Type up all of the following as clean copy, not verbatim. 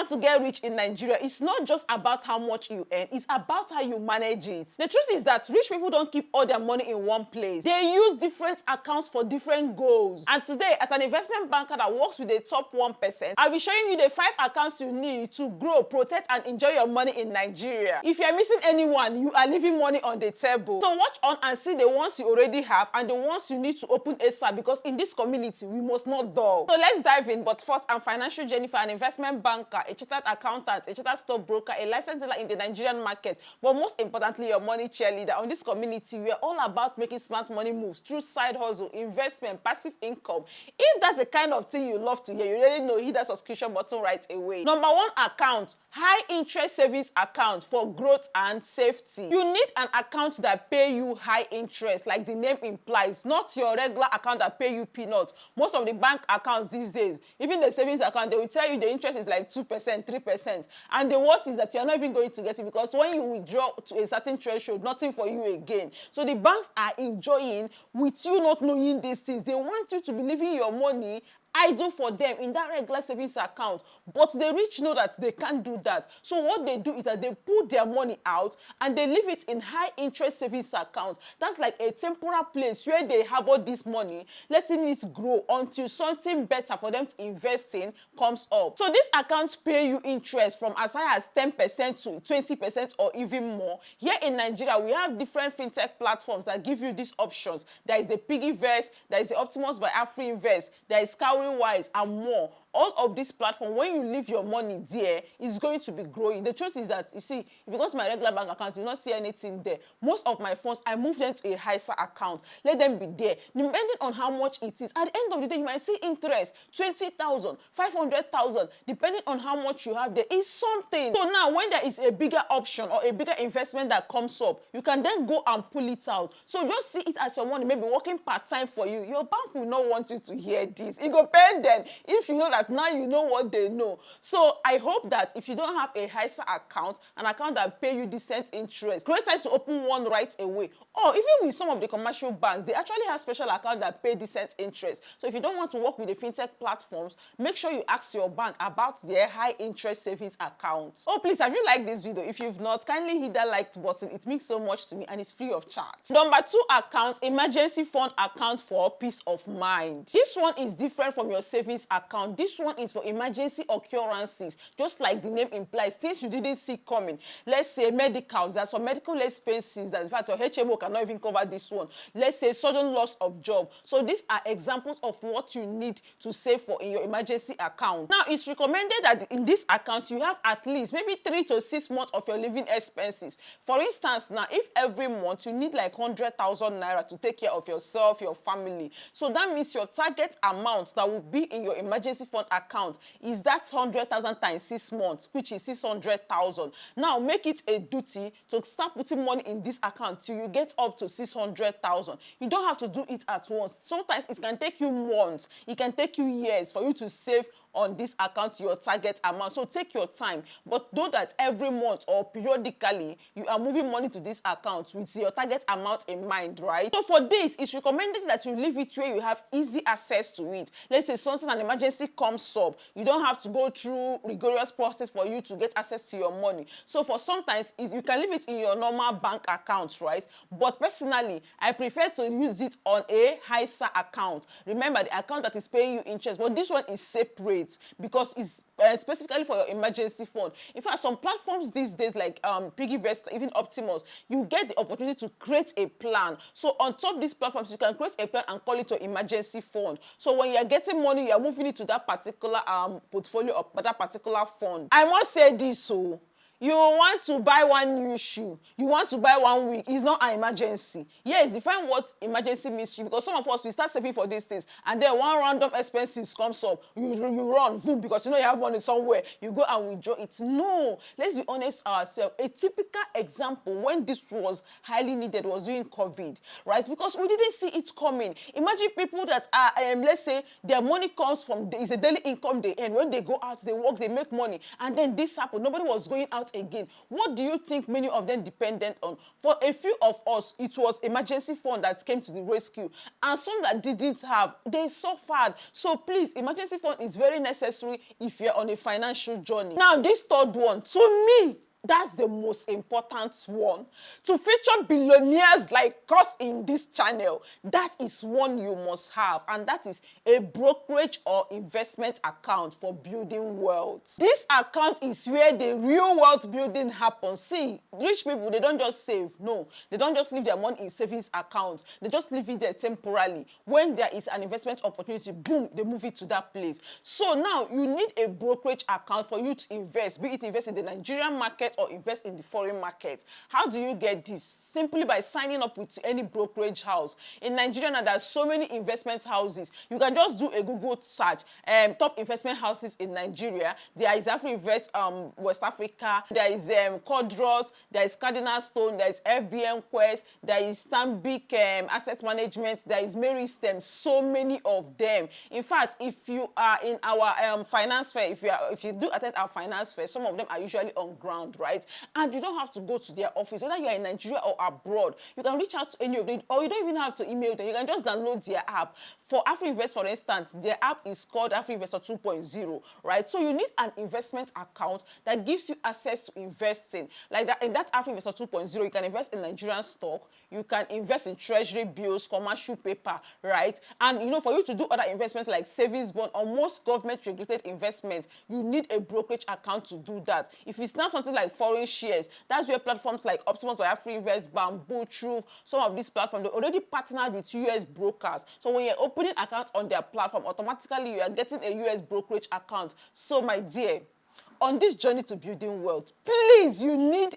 want to get rich in Nigeria, it's not just about how much you earn, it's about how you manage it. The truth is that rich people don't keep all their money in one place. They use different accounts for different goals. And today, as an investment banker that works with the top 1%, I'll be showing you the 5 accounts you need to grow, protect, and enjoy your money in Nigeria. If you're missing anyone, you are leaving money on the table. So watch on and see the ones you already have and the ones you need to open ASAP, because in this community, we must not dull. So let's dive in. But first, I'm Financial Jennifer, an investment banker, a chartered accountant, a chartered stockbroker, a licensed dealer in the Nigerian market, but most importantly, your money cheerleader. On this community, we are all about making smart money moves through side hustle, investment, passive income. If that's the kind of thing you love to hear, you really know, hit that subscription button right away. Number 1 account, high interest savings account for growth and safety. You need an account that pay you high interest, like the name implies, not your regular account that pay you peanuts. Most of the bank accounts these days, even the savings account, they will tell you the interest is like 2%, 3%. And the worst is that you're not even going to get it, because when you withdraw to a certain threshold, nothing for you again. So the banks are enjoying with you not knowing these things. They want you to be leaving your money idle for them in that regular savings account, but the rich know that they can't do that. So what they do is that they put their money out and they leave it in high interest savings account. That's like a temporary place where they harbor this money, letting it grow until something better for them to invest in comes up. So this account pay you interest from as high as 10% to 20% or even more. Here in Nigeria, we have different fintech platforms that give you these options. There is the Piggyvest, there is the Optimus by Afrinvest, there is Wise, and more. All of this platform, when you leave your money there, is going to be growing. The truth is that, you see, if you go to my regular bank account, you will not see anything there. Most of my funds, I move them to a HISA account. Let them be there. Depending on how much it is, at the end of the day, you might see interest, 20,000, 500,000, depending on how much you have there. Is something. So now, when there is a bigger option or a bigger investment that comes up, you can then go and pull it out. So just see it as your money, maybe working part-time for you. Your bank will not want you to hear this. It go pay them if you know that now you know what they know. So I hope that if you don't have a HISA account, an account that pay you decent interest, great time to open one right away. Or even with some of the commercial banks, they actually have special accounts that pay decent interest. So if you don't want to work with the fintech platforms, make sure you ask your bank about their high interest savings accounts. Oh, please, have you liked this video? If you've not, kindly hit that like button. It means so much to me and it's free of charge. Number 2 account, emergency fund account for peace of mind. This one is different from your savings account. This one is for emergency occurrences, just like the name implies, things you didn't see coming. Let's say medicals, there's some medical expenses that in fact your HMO cannot even cover this one. Let's say sudden loss of job. So these are examples of what you need to save for in your emergency account. Now, it's recommended that in this account you have at least maybe 3 to 6 months of your living expenses. For instance, now if every month you need like 100,000 naira to take care of yourself, your family, so that means your target amount that will be in your emergency fund account is that 100,000 times 6 months, which is 600,000. Now make it a duty to start putting money in this account till you get up to 600,000. You don't have to do it at once. Sometimes it can take you months, it can take you years for you to save on this account your target amount. So take your time, but know that every month or periodically you are moving money to this account with your target amount in mind, right? So for this, it's recommended that you leave it where you have easy access to it. Let's say something, an emergency comes up, you don't have to go through rigorous process for you to get access to your money. So for sometimes you can leave it in your normal bank account, right? But personally, I prefer to use it on a HISA account. Remember, the account that is paying you interest, but this one is separate because it's specifically for your emergency fund. In fact, some platforms these days like Piggyvest, even Optimus, you get the opportunity to create a plan. So on top of these platforms, you can create a plan and call it your emergency fund. So when you're getting money, you're moving it to that particular portfolio or that particular fund. I must say this, so you want to buy one new shoe, you want to buy one wig, it's not an emergency. Yes, define what emergency means to you, because some of us, we start saving for these things, and then one random expenses comes up, you run, boom, because you know you have money somewhere, you go and withdraw it. No, let's be honest ourselves. A typical example when this was highly needed was during COVID, right? Because we didn't see it coming. Imagine people that are, let's say, their money comes from, it's a daily income they earn. When they go out, they work, they make money, and then this happened. Nobody was going out not again. What do you think many of them dependent on? For a few of us, it was emergency fund that came to the rescue, and some that didn't have, they suffered. So please, emergency fund is very necessary if you're on a financial journey. Now, this third one, to me, that's the most important one. To feature billionaires like us in this channel, that is one you must have, and that is a brokerage or investment account for building wealth. This account is where the real wealth building happens. See, rich people, they don't just save. No, they don't just leave their money in savings account. They just leave it there temporarily. When there is an investment opportunity, boom, they move it to that place. So now you need a brokerage account for you to invest, be it invest in the Nigerian market or invest in the foreign market. How do you get this? Simply by signing up with any brokerage house. In Nigeria now, there are so many investment houses. You can just do a Google search. Top investment houses in Nigeria. There is Afrinvest, West Africa. There is Codros. There is Cardinal Stone. There is FBN Quest. There is Stanbic Asset Management. There is Mary Stem. So many of them. In fact, if you are in our finance fair, if you do attend our finance fair, some of them are usually on ground, right? And you don't have to go to their office, whether you're in Nigeria or abroad. You can reach out to any of them, or you don't even have to email them. You can just download their app. For Afrinvest, for instance, their app is called Afrinvest 2.0, right? So you need an investment account that gives you access to investing. Like that, in that Afrinvest 2.0, you can invest in Nigerian stock, you can invest in treasury bills, commercial paper, right? And you know, for you to do other investments like savings bond or most government-regulated investments, you need a brokerage account to do that. If it's not something like foreign shares, that's where platforms like Optimus by Afrinvest, Bamboo, Trove, some of these platforms, they already partnered with US brokers. So when you're opening accounts on their platform, automatically you are getting a US brokerage account. So my dear, on this journey to building wealth, please, you need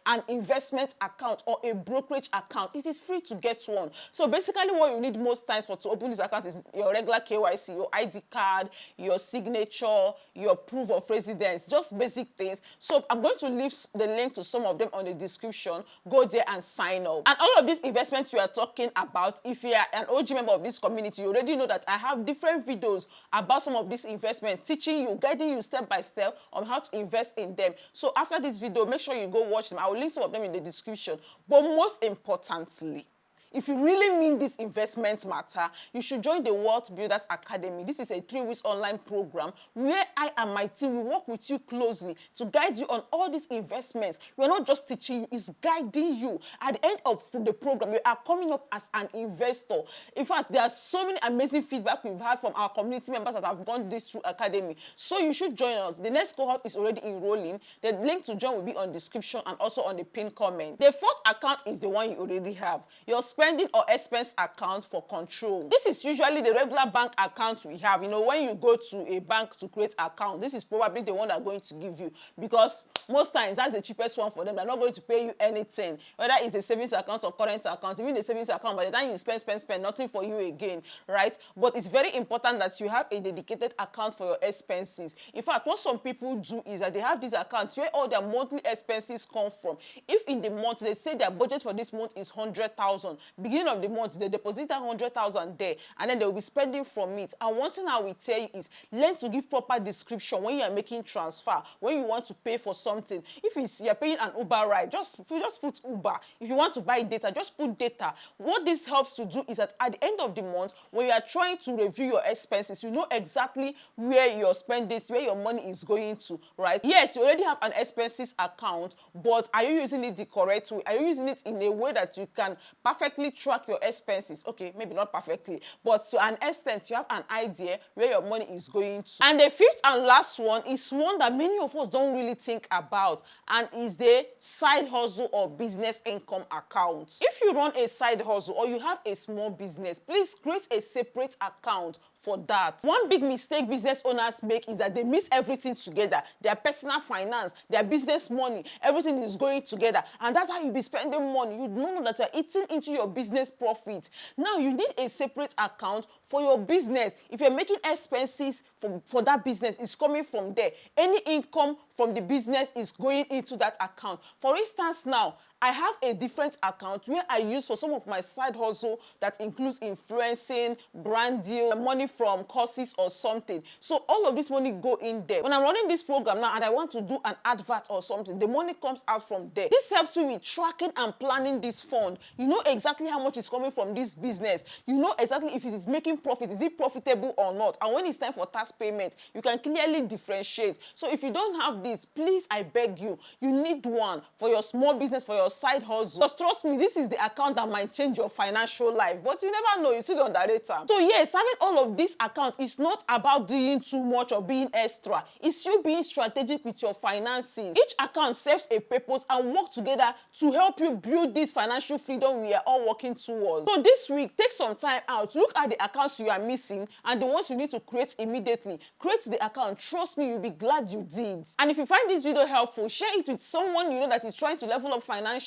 an investment account or a brokerage account. It is free to get one. So basically what you need most times to open this account is your regular KYC, your ID card, your signature, your proof of residence, just basic things. So I'm going to leave the link to some of them on the description. Go there and sign up. And all of these investments you are talking about, if you are an OG member of this community, you already know that I have different videos about some of these investments, teaching you, guiding you step by step on how to invest in them. So after this video, make sure you go watch them. I will link some of them in the description. But most importantly, if you really mean this investment matter, you should join the Wealth Builders Academy. This is a 3-week online program where I and my team will work with you closely to guide you on all these investments. We're not just teaching you, it's guiding you. At the end of the program, you are coming up as an investor. In fact, there are so many amazing feedback we've had from our community members that have gone this through Academy. So you should join us. The next cohort is already enrolling. The link to join will be on the description and also on the pinned comment. The fourth account is the one you already have. Your spending or expense account for control. This is usually the regular bank account we have. You know, when you go to a bank to create an account, this is probably the one they're going to give you, because most times that's the cheapest one for them. They're not going to pay you anything, whether it's a savings account or current account. Even the savings account, by the time you spend, nothing for you again, right? But it's very important that you have a dedicated account for your expenses. In fact, what some people do is that they have these accounts where all their monthly expenses come from. If in the month they say their budget for this month is 100,000, beginning of the month they deposit that 100,000 there, and then they will be spending from it. And one thing I will tell you is learn to give proper description when you are making transfer, when you want to pay for something. If you're paying an Uber ride, just put Uber. If you want to buy data, just put data. What this helps to do is that at the end of the month, when you are trying to review your expenses, you know exactly where your spending, where your money is going to, right? Yes, you already have an expenses account, but are you using it the correct way? Are you using it in a way that you can perfectly track your expenses? Okay, maybe not perfectly, but to an extent you have an idea where your money is going to. And the fifth and last one is one that many of us don't really think about, and is the side hustle or business income account. If you run a side hustle or you have a small business, please create a separate account for that. One big mistake business owners make is that they mix everything together. Their personal finance, their business money, everything is going together, and that's how you be spending money. You don't know that you're eating into your business profit. Now you need a separate account for your business. If you're making expenses for that business, it's coming from there. Any income from the business is going into that account. For instance, now I have a different account where I use for some of my side hustle that includes influencing, brand deal, money from courses or something. So all of this money go in there. When I'm running this program now and I want to do an advert or something, the money comes out from there. This helps you with tracking and planning this fund. You know exactly how much is coming from this business. You know exactly if it is making profit, is it profitable or not. And when it's time for tax payment, you can clearly differentiate. So if you don't have this, please, I beg you, you need one for your small business, for your side hustle. Because trust me, this is the account that might change your financial life. But you never know, you see the underrated. So yes, having all of this account is not about doing too much or being extra. It's you being strategic with your finances. Each account serves a purpose and work together to help you build this financial freedom we are all working towards. So this week, take some time out, look at the accounts you are missing and the ones you need to create immediately. Create the account. Trust me, you'll be glad you did. And if you find this video helpful, share it with someone you know that is trying to level up financially.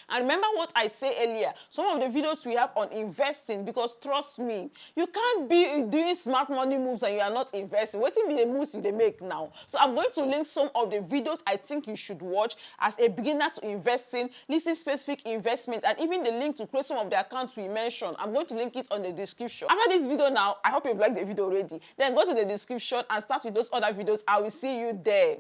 And remember what I said earlier, some of the videos we have on investing, because trust me, you can't be doing smart money moves and you are not investing. What be the moves you make now? So I'm going to link some of the videos I think you should watch as a beginner to investing, listing specific investment, and even the link to create some of the accounts we mentioned. I'm going to link it on the description. After this video now, I hope you've liked the video already. Then go to the description and start with those other videos. I will see you there.